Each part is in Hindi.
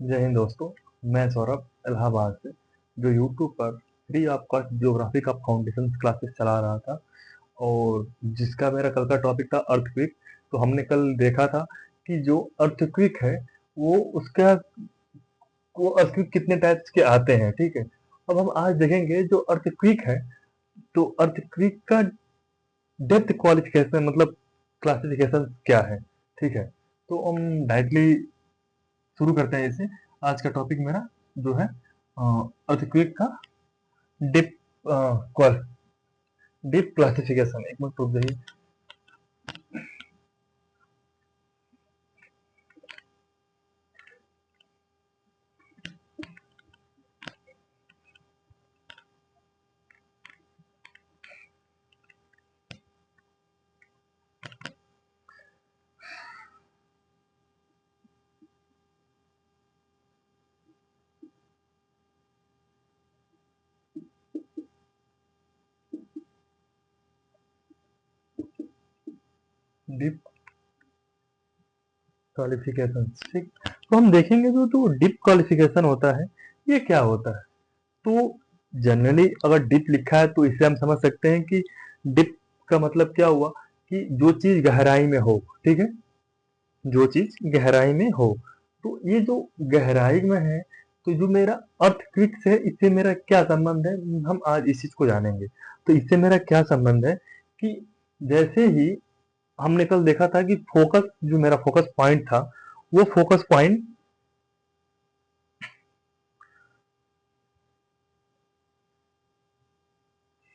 जय हिंद दोस्तों। मैं सौरभ इलाहाबाद से जो यूट्यूब पर फ्री ऑफ कॉस्ट ज्योग्राफी का फाउंडेशन क्लासेस चला रहा था और जिसका मेरा कल का टॉपिक था अर्थक्वेक। तो हमने कल देखा था कि जो अर्थक्वेक है वो उसका वो अर्थक्वेक कितने टाइप्स के आते हैं। ठीक है, अब हम आज देखेंगे जो अर्थक्वेक है तो अर्थक्वेक का डेप्थ क्वालिफिकेशन मतलब क्लासिफिकेशन क्या है। ठीक है, तो हम डायरेक्टली शुरू करते हैं इसे। आज का टॉपिक मेरा जो है अर्थक्वेक का डिप डिप क्लासिफिकेशन। एक मिनट रुक जाइए। डिप क्वालिफिकेशन, ठीक। तो हम देखेंगे जो डिप क्वालिफिकेशन होता है ये क्या होता है। तो जनरली अगर डिप लिखा है तो इससे हम समझ सकते हैं कि डिप का मतलब क्या हुआ कि जो चीज गहराई में हो। ठीक है, जो चीज गहराई में हो। तो ये जो गहराई में है तो जो मेरा अर्थक्वेक से इससे मेरा क्या संबंध है, हम आज इस चीज को जानेंगे। तो इससे मेरा क्या संबंध है कि जैसे ही हमने कल देखा था कि फोकस जो मेरा फोकस पॉइंट था वो फोकस पॉइंट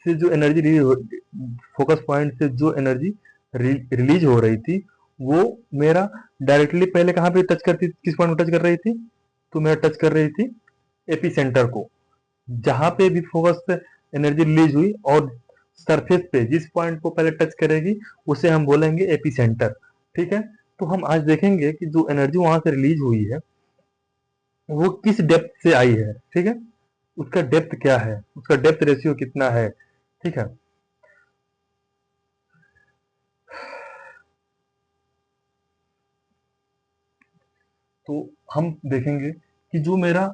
से जो एनर्जी रिलीज फोकस पॉइंट से जो एनर्जी रिलीज हो रही थी वो मेरा डायरेक्टली पहले कहाँ पे टच करती, किस पॉइंट में टच कर रही थी। तो मेरा टच कर रही थी एपी सेंटर को। जहां पे भी फोकस से एनर्जी रिलीज हुई और सरफेस पे जिस पॉइंट को पहले टच करेगी उसे हम बोलेंगे एपी सेंटर। ठीक है, तो हम आज देखेंगे कि जो एनर्जी वहां से रिलीज हुई है वो किस डेप्थ से आई है। ठीक है, उसका डेप्थ क्या है, उसका डेप्थ रेशियो कितना है। ठीक है, तो हम देखेंगे कि जो मेरा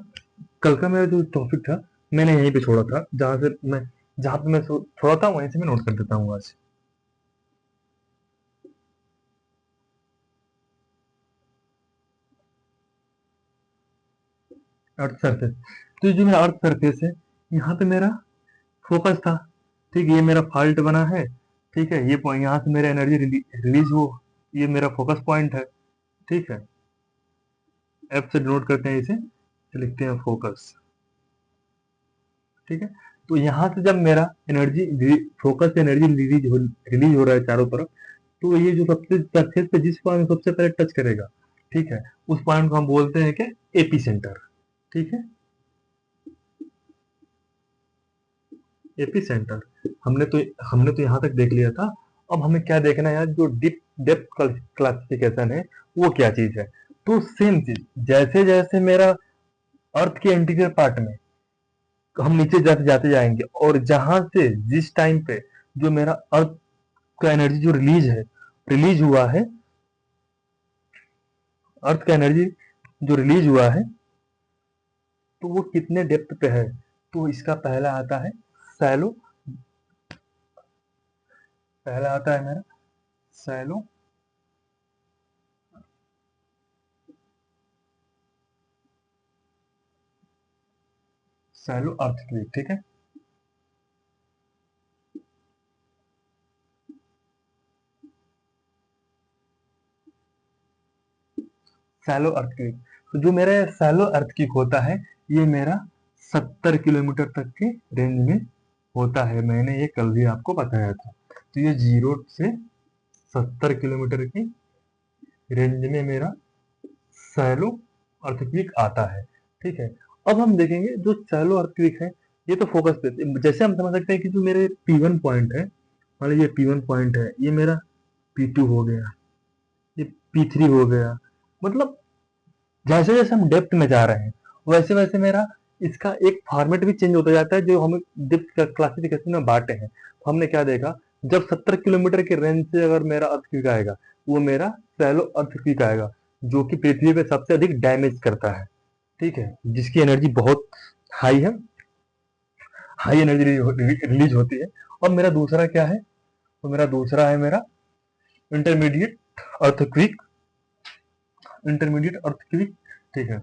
कल का मेरा जो टॉपिक था मैंने यहीं पे छोड़ा था, जहां पे मैं छोड़ा था वहीं से मैं नोट कर देता हूँ आज। अर्थ सरफेस, तो ये जो मेरा अर्थ सरफेस है यहाँ पे मेरा फोकस था। ठीक है, ये मेरा फॉल्ट बना है। ठीक है, ये पॉइंट यहाँ से मेरा एनर्जी रिलीज हो, ये मेरा फोकस पॉइंट है। ठीक है, एफ से डिनोट करते हैं इसे, तो लिखते हैं फोकस। ठीक है, तो यहाँ से जब मेरा एनर्जी फोकस से एनर्जी रिलीज हो रहा है चारों तरफ, तो ये जो सबसे सरफेस पे जिस पॉइंट सबसे पहले टच करेगा, ठीक है, उस पॉइंट को हम बोलते हैं कि एपी सेंटर। ठीक है, एपी सेंटर। हमने तो यहाँ तक देख लिया था। अब हमें क्या देखना है यार, जो डीप डेप्थ क्लासिफिकेशन है वो क्या चीज है। तो सेम चीज, जैसे जैसे मेरा अर्थ के इंटीरियर पार्ट में हम नीचे जाते जाते जाएंगे और जहां से जिस टाइम पे जो मेरा अर्थ का एनर्जी जो रिलीज हुआ है, अर्थ का एनर्जी जो रिलीज हुआ है तो वो कितने डेप्थ पे है। तो इसका पहला आता है सैलो, पहला आता है मेरा सैलो, सैलो अर्थक्वेक। ठीक है, सैलो अर्थक्वेक। तो जो मेरा सैलो अर्थक्वेक होता है ये मेरा 70 किलोमीटर तक के रेंज में होता है। मैंने ये कल भी आपको बताया था। तो ये 0 से 70 किलोमीटर की रेंज में मेरा सैलो अर्थक्वेक आता है। ठीक है, अब हम देखेंगे जो सैलो अर्थक्वेक है ये तो फोकस पे, जैसे हम समझ सकते हैं कि जो मेरे P1 पॉइंट है, मान लीजिए P1 पॉइंट है, ये मेरा P2 हो गया, ये P3 हो गया। मतलब जैसे जैसे हम डेप्थ में जा रहे हैं वैसे वैसे मेरा इसका एक फॉर्मेट भी चेंज होता जाता है जो हमें डेप्थ क्लासिफिकेशन में बांटे हैं। तो हमने क्या देखा, जब 70 किलोमीटर के रेंज से अगर मेरा अर्थक्वेक आएगा वो मेरा सैलो अर्थक्वेक आएगा जो कि पृथ्वी पे सबसे अधिक डैमेज करता है। ठीक है, जिसकी एनर्जी बहुत हाई है, हाई एनर्जी रिलीज होती है। और मेरा दूसरा क्या है, तो मेरा दूसरा है मेरा इंटरमीडिएट अर्थक्विक, इंटरमीडिएट अर्थक्विक। ठीक है,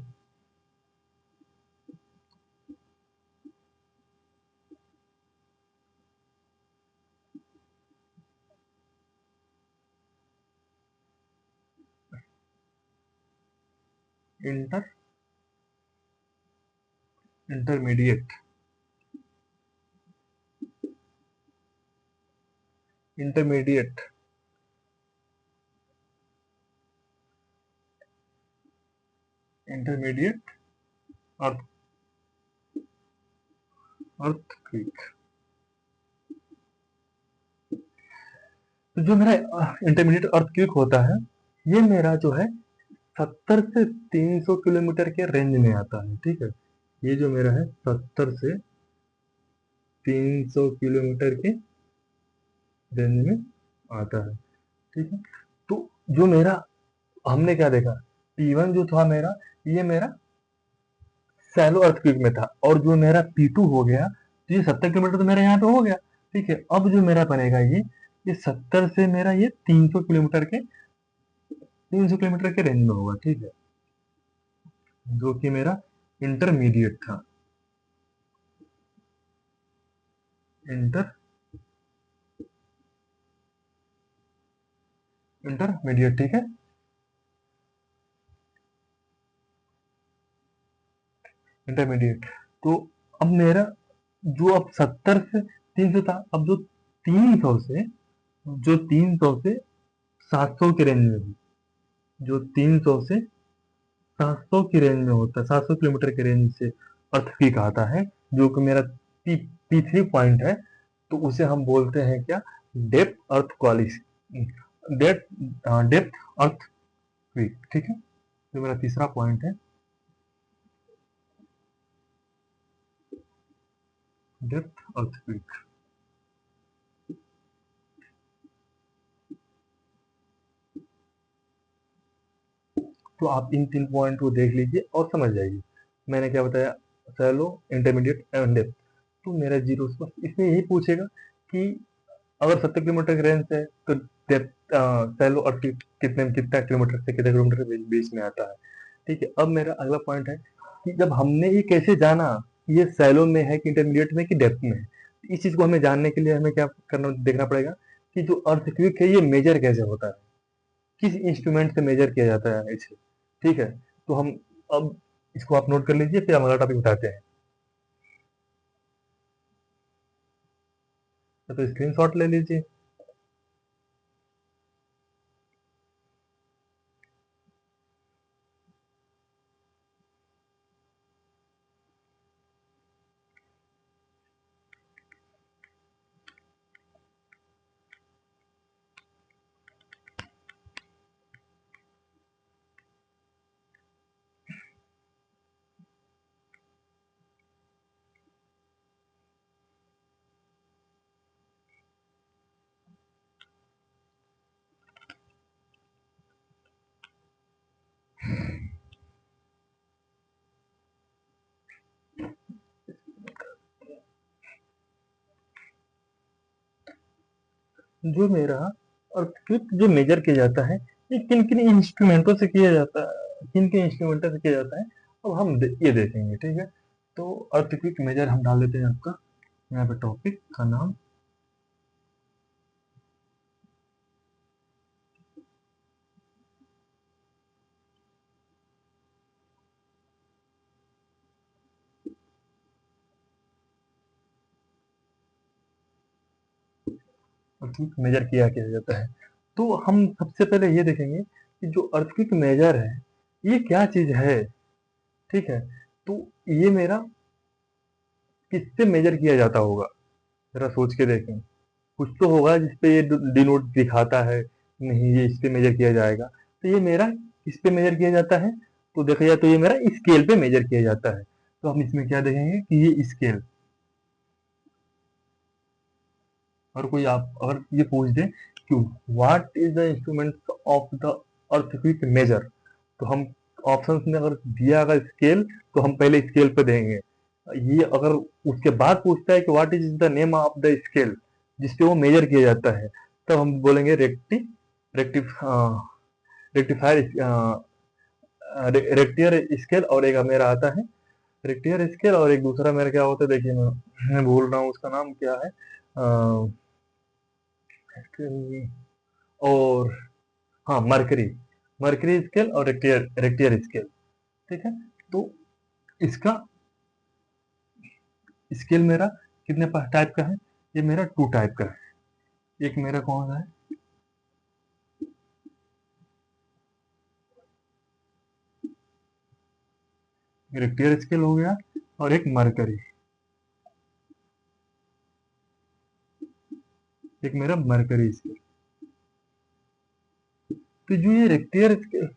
इंटर इंटरमीडिएट इंटरमीडिएट इंटरमीडिएट अर्थ अर्थक्विक। तो जो मेरा इंटरमीडिएट अर्थक्वेक होता है, ये मेरा जो है 70 से 300 किलोमीटर के रेंज में आता है। ठीक है, ये जो मेरा है 70 से 300 किलोमीटर के रेंज में आता है। ठीक है, तो जो मेरा हमने क्या देखा, P1 जो था मेरा, ये मेरा सैलो अर्थक्वेक में था, और जो मेरा P2 हो गया, तो ये 70 किलोमीटर तो मेरा यहाँ पे हो गया। ठीक है, अब जो मेरा बनेगा ये 70 से मेरा ये 300 किलोमीटर के रेंज में होगा। ठीक है, जो कि मेरा इंटरमीडिएट था, इंटर इंटरमीडिएट। ठीक है, इंटरमीडिएट। तो अब मेरा जो अब 70 से 300 था, अब जो 300 से 700 के रेंज में हो, जो 300 से 700 की रेंज में होता है, 700 किलोमीटर के रेंज से अर्थक्वेक आता है, जो कि मेरा P3 पॉइंट है। तो उसे हम बोलते हैं क्या, डेप्थ अर्थ क्वालिटी, डेप्थ अर्थ क्विक। ठीक है, जो मेरा तीसरा पॉइंट है, डेप्थ अर्थ क्विक। तो आप इन 3 पॉइंट को देख लीजिए और समझ जाइए मैंने क्या बताया, सैलो, इंटरमीडिएट एंड डेप्थ। तो मेरा जीरो, इसमें यही पूछेगा कि अगर 70 किलोमीटर की रेंज है तो डेप्थ सैलो और कितना किलोमीटर से कितने किलोमीटर के बीच में आता है। ठीक है, अब मेरा अगला पॉइंट है कि जब हमने ये कैसे जाना कि ये सैलो में है कि इंटरमीडिएट में कि डेप्थ में है, इस चीज को हमें जानने के लिए हमें क्या करना, देखना पड़ेगा कि जो अर्थक्वेक है ये मेजर कैसे होता है, किस इंस्ट्रूमेंट से मेजर किया जाता है इसे। ठीक है, तो हम अब इसको आप नोट कर लीजिए, फिर हम अगला टॉपिक बताते हैं। तो स्क्रीनशॉट ले लीजिए। जो मेरा अर्थक्वेक जो मेजर किया जाता है, ये किन किन इंस्ट्रूमेंटों से किया जाता है, किन किन इंस्ट्रूमेंटों से किया जाता है, अब हम ये देखेंगे। ठीक है, तो अर्थक्वेक मेजर हम डाल देते हैं आपका यहाँ पे टॉपिक का नाम, अर्थक्वेक मेजर किया जाता है। तो हम सबसे पहले ये देखेंगे कि जो अर्थक्वेक मेजर है ये क्या चीज है। ठीक है, तो ये मेरा किससे मेजर किया जाता होगा, जरा सोच के देखें। कुछ तो होगा जिसपे ये डिनोट दिखाता है, नहीं ये इस पे मेजर किया जाएगा। तो ये मेरा किस पे मेजर किया जाता है, तो देखा जाए तो ये मेरा स्केल पे मेजर किया जाता है। तो हम इसमें क्या देखेंगे कि ये स्केल, और कोई आप अगर ये पूछ दे कि what is the instrument of the earthquake measure, तो हम ऑप्शंस में अगर दिया अगर स्केल, तो हम पहले स्केल पे देंगे। ये अगर उसके बाद पूछता है कि what is the name of the scale जिसपे वो मेजर किया जाता है, तब हम बोलेंगे रेक्टिफ रेक्टिफायर रेक्टियर स्केल। और एक मेरा आता है रेक्टियर स्केल, और एक दूसरा मेरा क्या होता है, देखिए मैं भूल रहा हूँ उसका नाम क्या है। और हाँ, मरकरी मरकरी स्केल और रेक्टियर रेक्टियर स्केल। ठीक है, तो इसका स्केल मेरा कितने टाइप का है, ये मेरा 2 टाइप का है। एक मेरा कौन सा है, रेक्टियर स्केल हो गया, और एक मरकरी, एक मेरा मरकरी स्केल। तो जो ये रेक्टियर स्केल,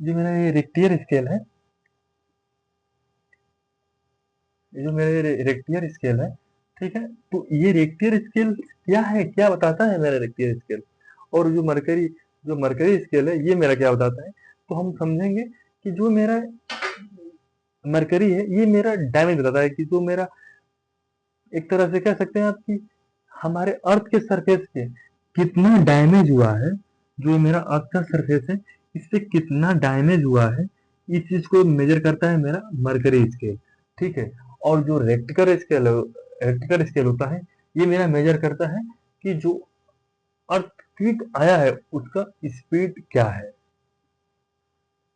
जो मेरा ये रेक्टियर स्केल है, ये जो मेरा ये रेक्टियर स्केल है, ठीक है, तो ये रेक्टियर स्केल क्या है, क्या बताता है मेरा रेक्टियर स्केल, और जो मरकरी स्केल है ये मेरा क्या बताता है। तो हम समझेंगे कि जो मेरा मरकरी है ये मेरा डैमेज बताता है, कि जो मेरा एक तरह से कह सकते हैं आप कि हमारे अर्थ के सरफेस पे कितना डैमेज हुआ है, जो मेरा अर्थ का सरफेस है इस पे कितना डैमेज हुआ है, इस चीज को मेजर करता है मेरा मरकरी स्केल। ठीक है, और जो रेक्टिकल स्केल होता है, ये मेरा मेजर करता है कि जो अर्थक्वेक आया है उसका स्पीड क्या है।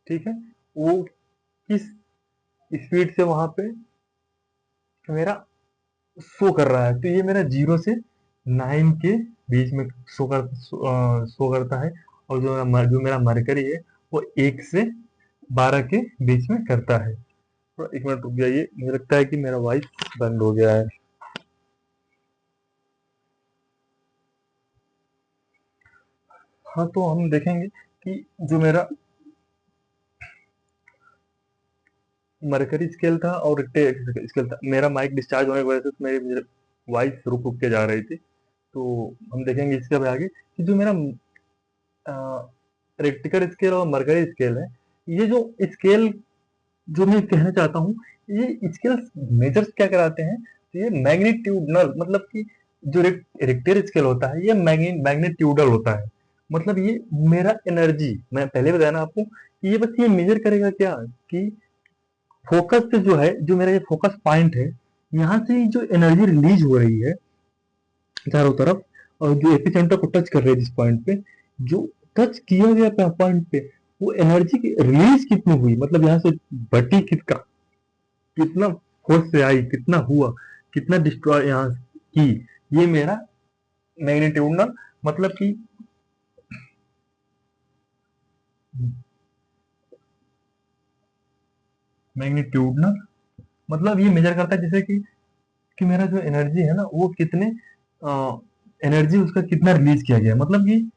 ठीक है, वो किस स्पीड से वहां पे मेरा शो कर रहा है। तो ये मेरा 0 से 9 के बीच में शो करता है, और जो मेरा मरकरी है वो 1 से 12 के बीच में करता है। तो 1 मिनट रुक जाइए, मुझे लगता है कि मेरा वॉइस बंद हो गया है। हाँ, तो हम देखेंगे कि जो मेरा मरकरी स्केल था और रेक्टेरियल स्केल था, मेरा माइक डिस्चार्ज होने की वजह से तो मेरी वॉइस रुक रुक के जा रही थी। तो हम देखेंगे इसके अब आगे कि जो मेरा रेक्टिकल स्केल और मरकरी स्केल है, ये जो स्केल जो मैं कहना चाहता हूँ, ये स्केल मेजर्स क्या कराते हैं, तो ये मैग्नीट्यूडनल, मतलब कि जो रेक्टियर स्केल होता है ये मैग्नीट्यूडल होता है। मतलब ये मेरा एनर्जी, मैं पहले बताया ना आपको कि ये बस ये मेजर करेगा क्या, कि फोकस से जो है, जो मेरा ये फोकस पॉइंट है, यहाँ से जो एनर्जी रिलीज हो रही है चारों तरफ, और जो एपिसेंटर को टच कर रहे हैं जिस पॉइंट पे, जो टच किया गया पॉइंट पे, वो एनर्जी की रिलीज कितनी हुई, मतलब यहाँ से बटी कितना कितना फोर्स से आई, कितना हुआ, कितना डिस्ट्रॉय यहाँ की, ये मेरा मैग्नीट्यूडनल, मतलब कि मैग्नीट्यूडनल मतलब ये मेजर करता है जैसे कि मेरा जो एनर्जी है ना वो कितने एनर्जी उसका कितना रिलीज किया गया, मतलब कि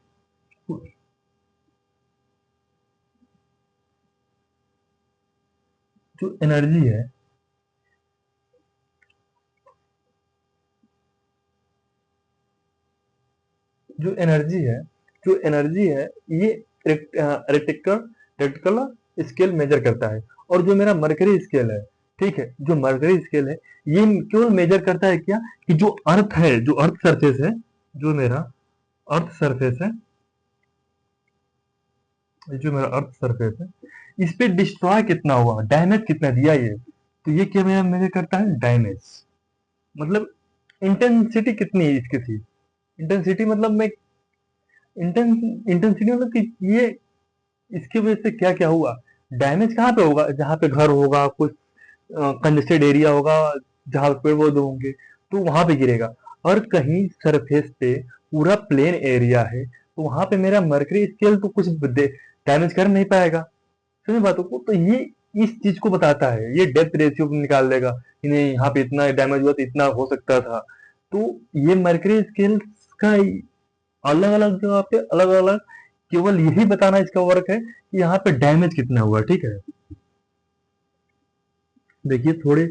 जो एनर्जी है, जो एनर्जी है जो एनर्जी है ये रेक्टिकल रेक्टिकल स्केल मेजर करता है। और जो मेरा मरकरी स्केल है, ठीक है, जो मरकरी स्केल है ये केवल मेजर करता है क्या, कि जो अर्थ है, जो अर्थ सरफेस है, जो मेरा अर्थ सरफेस है, जो मेरा अर्थ सरफेस है, इस पे डिस्ट्रॉय कितना हुआ, डैमेज कितना दिया ये, तो ये क्या मेरा मेजर करता है, डैमेज, मतलब इंटेंसिटी कितनी है इसकी थी। इंटेंसिटी मतलब मैं इंटेंसिटी मतलब कि ये इसकी वजह से क्या क्या हुआ, डैमेज कहाँ पे होगा, जहाँ पे घर होगा, कुछ कंजेस्टेड एरिया होगा, जहाँ पे पेड़ पौधे होंगे, तो वहां पे गिरेगा। और कहीं सरफेस पे पूरा प्लेन एरिया है, तो वहां पे मेरा मर्करी स्केल तो कुछ डैमेज कर नहीं पाएगा। समझ बातों को, तो ये इस चीज को बताता है, ये डेप्थ रेशियो निकाल देगा कि नहीं यहाँ पे इतना डैमेज हुआ तो इतना हो सकता था। तो ये मर्करी स्केल का अलग अलग जगह पे अलग अलग, केवल यही बताना इसका वर्क है कि यहाँ पे डैमेज कितना हुआ। ठीक है, देखिए थोड़े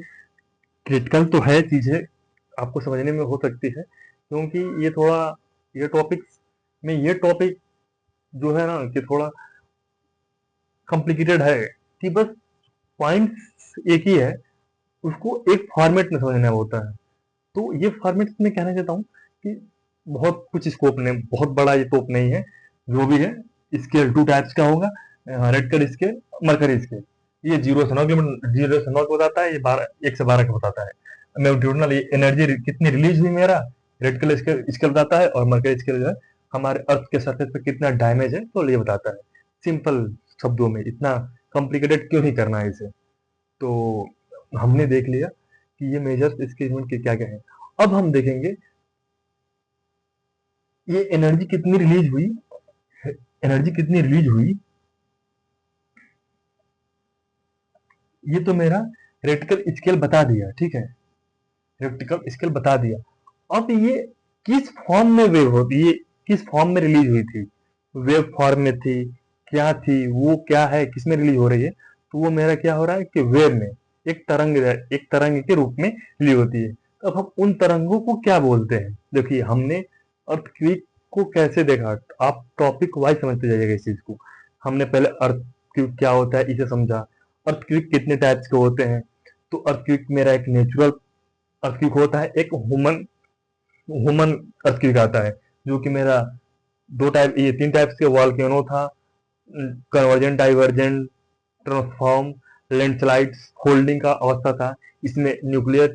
क्रिटिकल तो है चीजें, आपको समझने में हो सकती है, क्योंकि ये थोड़ा ये टॉपिक्स में ये टॉपिक जो है ना कि थोड़ा कॉम्प्लिकेटेड है, कि बस पॉइंट्स एक ही है, उसको एक फॉर्मेट में समझना होता है। तो ये फॉर्मेट में कहना चाहता हूँ कि बहुत कुछ स्कोप नहीं, बहुत बड़ा ये स्कोप नहीं है। जो भी है, स्केल टू टाइप्स का होगा, रेक्टर स्केल, मरकरी स्केल। ये 0 से 9 बताता है, ये 1 से 12 का बताता है। लॉन्गिट्यूडिनल ये एनर्जी कितनी रिलीज हुई मेरा, रेक्टल स्केल स्केल बताता है, और मरकरी स्केल जो है हमारे अर्थ के सरफेस पे कितना डैमेज है, तो ये बताता है। सिंपल शब्दों में, इतना कॉम्प्लिकेटेड क्यों ही करना है इसे। तो हमने देख लिया कि ये मेजर्स इसके यूनिट के क्या क्या है। अब हम देखेंगे ये एनर्जी कितनी रिलीज हुई, ये तो मेरा रेक्टिकल स्केल बता दिया, ठीक है, रेक्टिकल स्केल बता दिया। अब ये किस फॉर्म में वेव होती है, किस फॉर्म में रिलीज हुई थी, वेव फॉर्म में थी, क्या थी, वो क्या है, किस में रिलीज हो रही है, तो वो मेरा क्या हो रहा है कि वेव में, एक तरंग के रूप में रिलीज होती है। अब हम उन तरंगों को क्या बोलते हैं, देखिए हमने अर्थक्वेक को कैसे देखा, आप टॉपिक वाइज समझते जाइएगा इस चीज को। हमने पहले अर्थक्वेक क्या होता है इसे समझा, अर्थक्वेक कितने टाइप्स के होते हैं। तो अर्थक्वेक मेरा एक नेचुरल अर्थक्वेक होता है, एक ह्यूमन ह्यूमन अर्थक्वेक आता है, जो कि मेरा ये 3 टाइप्स के वॉल्केनो था, convergent, divergent, transform, landslides, holding का अवस्था था। इसमें न्यूक्लियर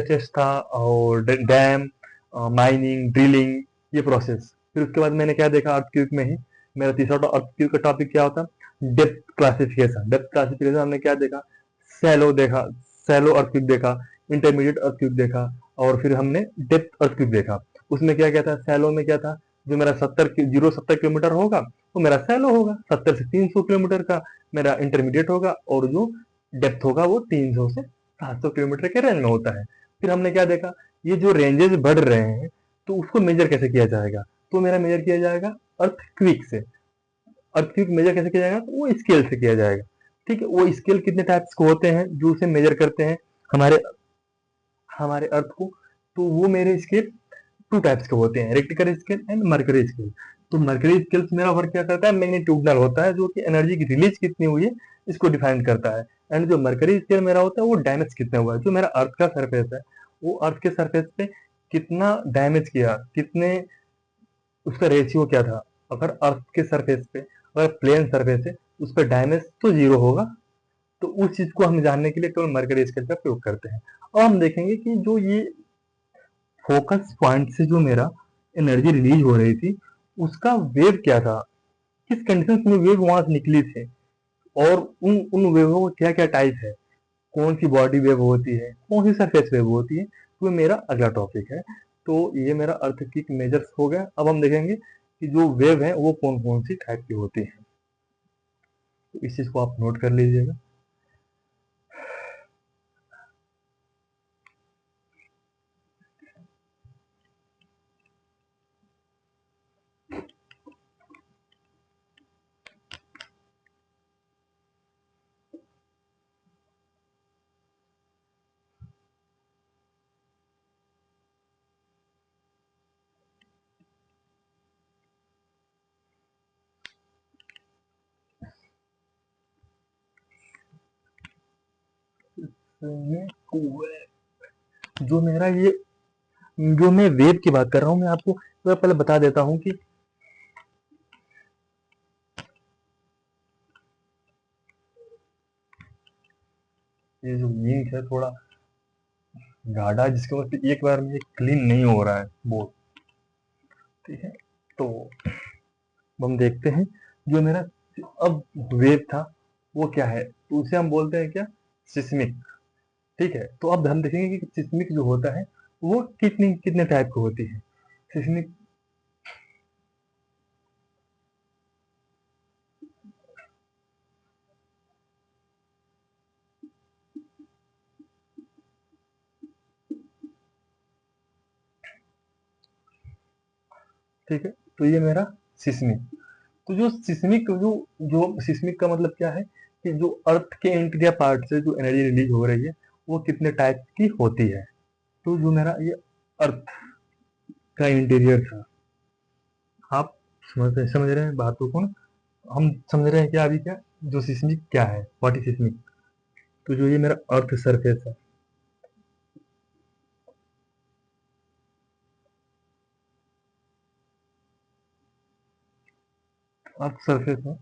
टेस्ट था, और डैम, माइनिंग, ड्रिलिंग, ये प्रोसेस। फिर उसके बाद मैंने क्या देखा अर्थक्वेक में ही, मेरा तीसरा अर्थक्वेक का टॉपिक क्या होता, डेप्थ क्लासिफिकेशन। डेप्थ क्लासिफिकेशन हमने क्या देखा, सैलो देखा, सैलो अर्थक्वेक देखा, इंटरमीडिएट अर्थक्वेक देखा, और फिर हमने डेप्थ अर्थक्वेक देखा। उसमें क्या क्या था, सैलो में क्या था, जो मेरा 70 होगा वो मेरा सैलो होगा, 70 से 300 किलोमीटर का मेरा इंटरमीडिएट होगा, और जो डेप्थ होगा वो 300 से 700 किलोमीटर के रेंज में होता है। फिर हमने क्या देखा, ये जो रेंजेस बढ़ रहे हैं, तो उसको मेजर कैसे किया जाएगा, तो मेरा मेजर किया जाएगा अर्थक्वेक से। अर्थक्वेक मेजर कैसे किया जाएगा, तो वो स्केल से किया जाएगा, ठीक है। वो स्केल कितने टाइप्स के होते हैं जो उसे मेजर करते हैं हमारे हमारे अर्थ को, तो वो मेरे स्केल 2 टाइप्स के होते हैं, रेक्टिकल स्केल एंड मर्करी स्केल। तो मर्करी स्केल से मेरा वर्क क्या करता है, मैग्नीट्यूडनल होता है, जो कि एनर्जी की रिलीज कितनी हुई है इसको डिफाइन करता है। एंड जो मर्करी स्केल मेरा होता है वो डैमेज कितना हुआ है, जो मेरा अर्थ का सरफेस है, वो अर्थ के सरफेस पे कितना डैमेज किया, कितने, उसका रेशियो क्या था। अगर अर्थ के सरफेस पे, अगर प्लेन सरफेस है, उस पर डैमेज तो 0 होगा। तो उस चीज को हम जानने के लिए केवल मर्करी स्केल का प्रयोग करते हैं। और हम देखेंगे कि जो ये फोकस पॉइंट से जो मेरा एनर्जी रिलीज हो रही थी, उसका वेव क्या था, किस कंडीशन में वेव वहां से निकली थी, और उन उन वेवों का क्या क्या टाइप है, कौन सी बॉडी वेव होती है, कौन सी सरफेस वेव होती है, तो मेरा अगला टॉपिक है। तो ये मेरा अर्थक्वेक मेजर्स हो गया। अब हम देखेंगे कि जो वेव है वो कौन कौन सी टाइप की होती है, तो इस चीज को आप नोट कर लीजिएगा। जो मेरा ये जो मैं वेव की बात कर रहा हूँ, मैं आपको तो पहले बता देता हूँ कि ये जो इंक है थोड़ा गाढ़ा है, जिसके वजह से एक बार में क्लीन नहीं हो रहा है बोर्ड, ठीक है। तो हम देखते हैं जो मेरा अब वेव था वो क्या है, तो उसे हम बोलते हैं क्या, सिस्मिक, ठीक है। तो अब हम देखेंगे कि सिस्मिक जो होता है वो कितने कितने टाइप की होती है, सिस्मिक, ठीक है। तो ये मेरा सिस्मिक, तो जो सिस्मिक जो जो सिस्मिक का मतलब क्या है, कि जो अर्थ के इंटीरियर पार्ट से जो एनर्जी रिलीज हो रही है वो कितने टाइप की होती है। तो जो मेरा ये अर्थ का इंटीरियर था, आप समझ रहे हैं बातों को ना? हम समझ रहे हैं क्या अभी? क्या जो सिस्मिक क्या है, व्हाट इज सिस्मिक? तो जो ये मेरा अर्थ सरफेस है, अर्थ सरफेस है,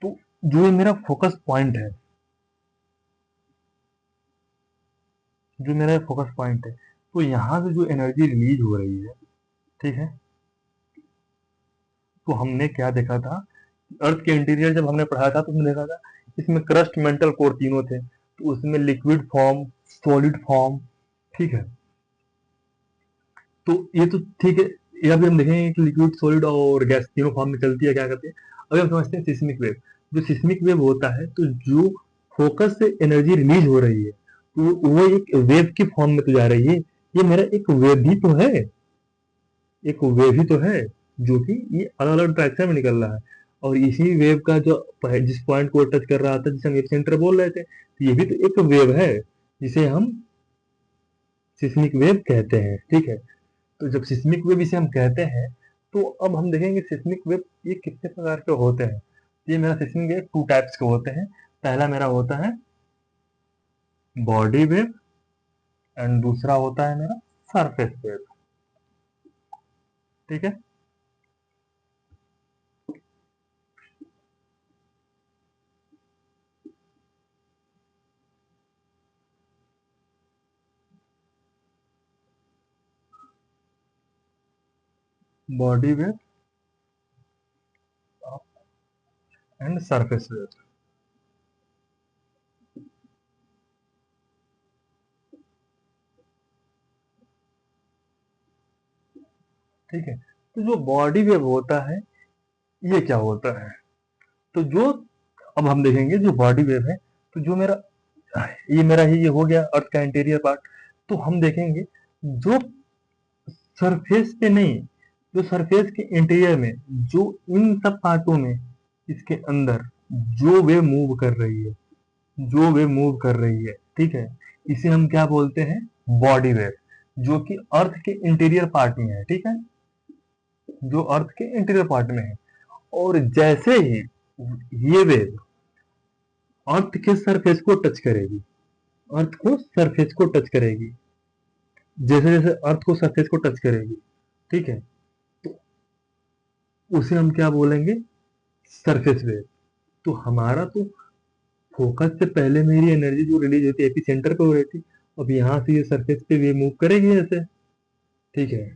तो जो ये मेरा फोकस पॉइंट है, जो मेरा फोकस पॉइंट है, तो यहाँ से जो एनर्जी रिलीज हो रही है, ठीक है, तो हमने क्या देखा था? अर्थ के इंटीरियर जब हमने पढ़ा था तो हमने देखा था इसमें क्रस्ट, मेंटल कोर तीनों थे। तो उसमें लिक्विड फॉर्म, सॉलिड फॉर्म, ठीक है। तो ये तो ठीक है। या फिर हम देखेंगे कि लिक्विड, सॉलिड और गैस तीनों फॉर्म में चलती है, क्या करते हैं। अभी हम समझते हैं सिस्मिक वेव। जो सिस्मिक वेव होता है, तो जो फोकस से एनर्जी रिलीज हो रही है, तो वो एक वेव की फॉर्म में तो जा रही है। ये मेरा एक वेव भी तो है, एक वेव ही तो है, जो कि ये अलग अलग डायरेक्शन में निकल रहा है। और इसी वेव का जो जिस पॉइंट को टच कर रहा था, जिसे हम एपिसेंटर बोल रहे थे, तो ये भी तो एक वेव है, जिसे हम सिस्मिक वेव कहते हैं, ठीक है। तो जब सिस्मिक वेव इसे हम कहते हैं, तो अब हम देखेंगे सिस्मिक वेव ये कितने प्रकार के होते हैं। ये मेरा सिस्मिक वेव टू टाइप्स के होते हैं। पहला मेरा होता है बॉडी वेव, एंड दूसरा होता है मेरा सरफेस वेव, ठीक है। Body wave and surface wave, ठीक है। तो जो बॉडी वेव होता है, ये क्या होता है? तो जो अब हम देखेंगे जो बॉडी वेव है, तो जो मेरा ये हो गया अर्थ का इंटीरियर पार्ट। तो हम देखेंगे जो सरफेस पे नहीं, जो सरफेस के इंटीरियर में, जो इन सब पार्टों में, इसके अंदर जो वे मूव कर रही है, जो वे मूव कर रही है, ठीक है, इसे हम क्या बोलते हैं? बॉडी वेव, जो कि अर्थ के इंटीरियर पार्ट में है, ठीक है, जो अर्थ के इंटीरियर पार्ट में है। और जैसे ही ये वेव अर्थ के सरफेस को टच करेगी, अर्थ को सरफेस को टच करेगी, जैसे जैसे अर्थ को सरफेस को टच करेगी, ठीक है, तो उसे हम क्या बोलेंगे? Surface wave. तो हमारा तो फोकस से पहले मेरी एनर्जी जो रिलीज होती है एपी सेंटर पे हो रही थी, अब यहाँ से ये सरफेस पे वेव मूव करेगी ऐसे, ठीक है।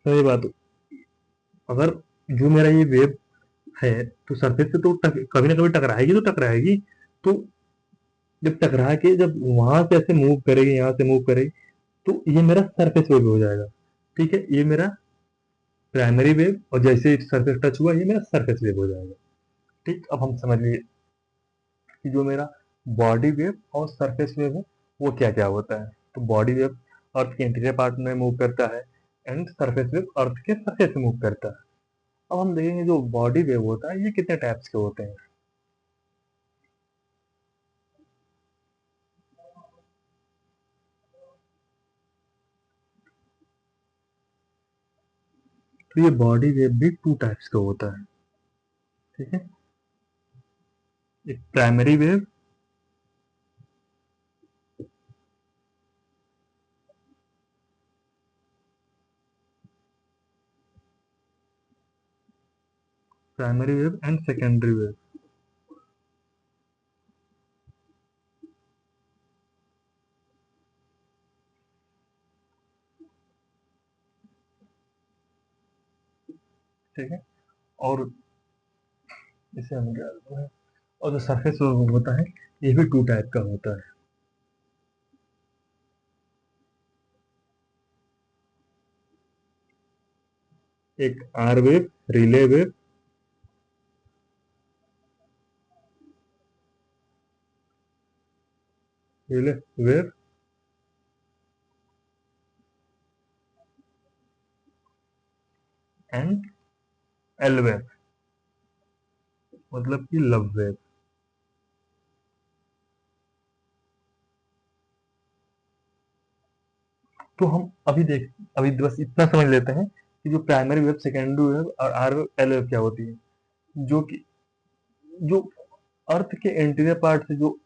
सही बात। अगर जो मेरा ये वेव है, तो सरफेस पे तो कभी ना कभी टकराएगी, तो टकराएगी। तो जब टकरा के जब वहां से ऐसे मूव करेगी, यहाँ से मूव करेगी, तो ये मेरा सरफेस वेव हो जाएगा, ठीक है। ये मेरा प्राइमरी वेव, और जैसे सरफेस टच हुआ, ये मेरा सरफेस वेव हो जाएगा, ठीक। अब हम समझ लिए कि जो मेरा बॉडी वेव और सरफेस वेव है, वो क्या क्या होता है। तो बॉडी वेव अर्थ के इंटीरियर पार्ट में मूव करता है, एंड सरफेस वेव अर्थ के सरफेस में मूव करता है। अब हम देखेंगे जो बॉडी वेव होता है, ये कितने टाइप्स के होते हैं। तो ये बॉडी वेव भी टू टाइप्स का होता है, ठीक है। एक primary wave, primary wave and secondary wave, ठीक है। और इसे हम क्या बोलते हैं? और जो सरफेस वेव होता है, ये भी टू टाइप का होता है। एक R wave, Rayleigh wave, Rayleigh wave, and L wave, मतलब कि लव वेव। तो हम अभी बस इतना समझ लेते हैं कि जो प्राइमरी वेव, सेकेंडरी वेव और आर वेव, एल वेव क्या होती है। जो कि जो अर्थ के इंटीरियर पार्ट से जो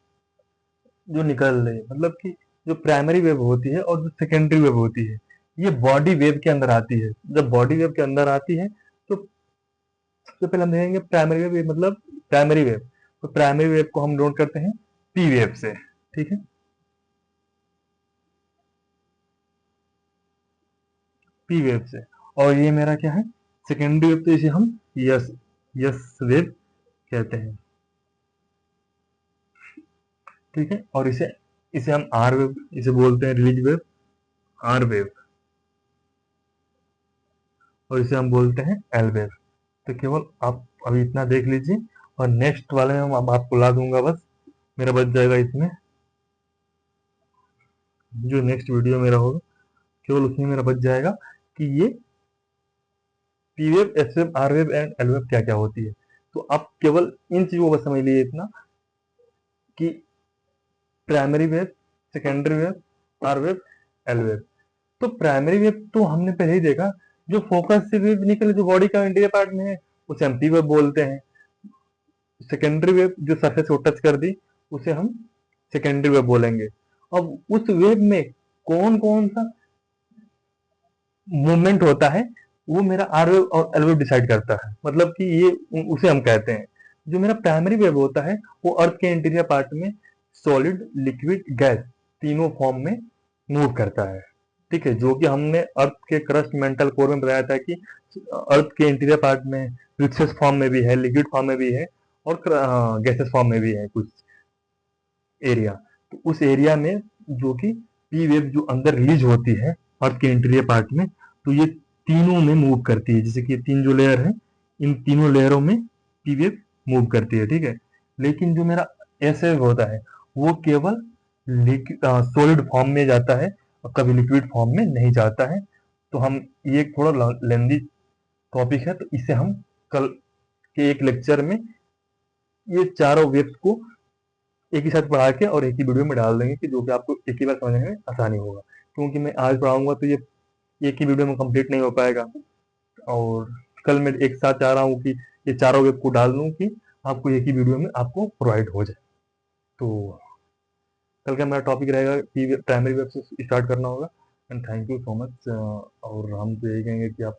जो निकल रही है, मतलब कि जो प्राइमरी वेव होती है और जो सेकेंडरी वेव होती है, ये बॉडी वेव के अंदर आती है। जब बॉडी वेव के अंदर आती है तो सबसे पहले हम देखेंगे प्राइमरी वेव मतलब प्राइमरी वेव। तो प्राइमरी वेव को हम नोट करते हैं पी वेव से, ठीक है। पी वेव से। और ये मेरा क्या है, सेकेंडरी वेव, तो इसे हम यस यस वेव कहते हैं, ठीक है। और इसे इसे हम आर वेव, इसे बोलते हैं रिलीज वेव, आर वेव। और इसे हम बोलते हैं एल वेव। तो केवल आप अभी इतना देख लीजिए, और नेक्स्ट वाले में मैं आपको ला दूंगा, बस मेरा बच जाएगा इसमें, जो नेक्स्ट वीडियो मेरा होगा केवल उसमें मेरा बच जाएगा कि ये P wave, S wave, R wave and L wave क्या क्या होती है। तो आप केवल इन चीजों को बस समझ लीजिए इतना कि primary wave, secondary wave, R wave, L wave. तो प्राइमरी वेव तो हमने पहले ही देखा, जो फोकस से वेव निकले जो बॉडी का इंटीरियर पार्ट में है उसे हम पी वेव बोलते हैं। सेकेंडरी वेव जो सरफेस को टच कर दी उसे हम सेकेंडरी वेव बोलेंगे। अब उस वेव में कौन कौन सा मूवमेंट होता है वो मेरा आर वेव और एल वेव डिसाइड करता है, मतलब कि ये उसे हम कहते हैं। जो मेरा प्राइमरी वेव होता है वो अर्थ के इंटीरियर पार्ट में सॉलिड, लिक्विड, गैस तीनों फॉर्म में मूव करता है, ठीक है। जो कि हमने अर्थ के क्रस्ट मेंटल कोर में बताया था कि अर्थ के इंटीरियर पार्ट में लिक्विड फॉर्म में भी है, लिक्विड फॉर्म में भी है, और गैसेस फॉर्म में भी है कुछ एरिया। तो उस एरिया में जो कि पी वेव जो अंदर रिलीज होती है अर्थ के इंटीरियर पार्ट में, तो ये तीनों में मूव करती है। जैसे कि तीन जो लेयर है, इन तीनों लेयरों में पी वेव मूव करती है, ठीक है। लेकिन जो मेरा एस वेव होता है वो केवल सॉलिड फॉर्म में जाता है और कभी लिक्विड फॉर्म में नहीं जाता है। तो हम, ये एक थोड़ा लेंदी टॉपिक है, तो इसे हम कल के एक लेक्चर में ये चारों वेव्स को एक ही साथ पढ़ा के और एक ही वीडियो में डाल देंगे, कि जो कि आपको एक ही बार समझने में आसानी होगा। क्योंकि मैं आज पढ़ाऊंगा तो ये एक ही वीडियो में कंप्लीट नहीं हो पाएगा, और कल मैं एक साथ चाह रहा हूँ कि ये चारों वेब को डाल दूं कि आपको एक ही वीडियो में आपको प्रोवाइड हो जाए। तो कल का मेरा टॉपिक रहेगा कि प्राइमरी वेब से स्टार्ट करना होगा। And thank you so much. और हम तो यही कहेंगे कि आप,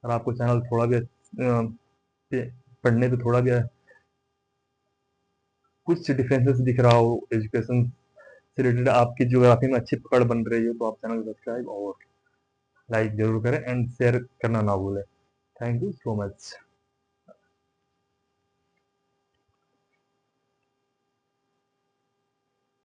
अगर आपको चैनल थोड़ा भी पढ़ने पे थोड़ा भी कुछ डिफरेंसेस दिख रहा हो एजुकेशन से रिलेटेड, आपकी ज्योग्राफी में अच्छी पकड़ बन रही हो, तो आप चैनल को सब्सक्राइब और लाइक जरूर करें एंड शेयर करना ना भूलें। Thank you so much.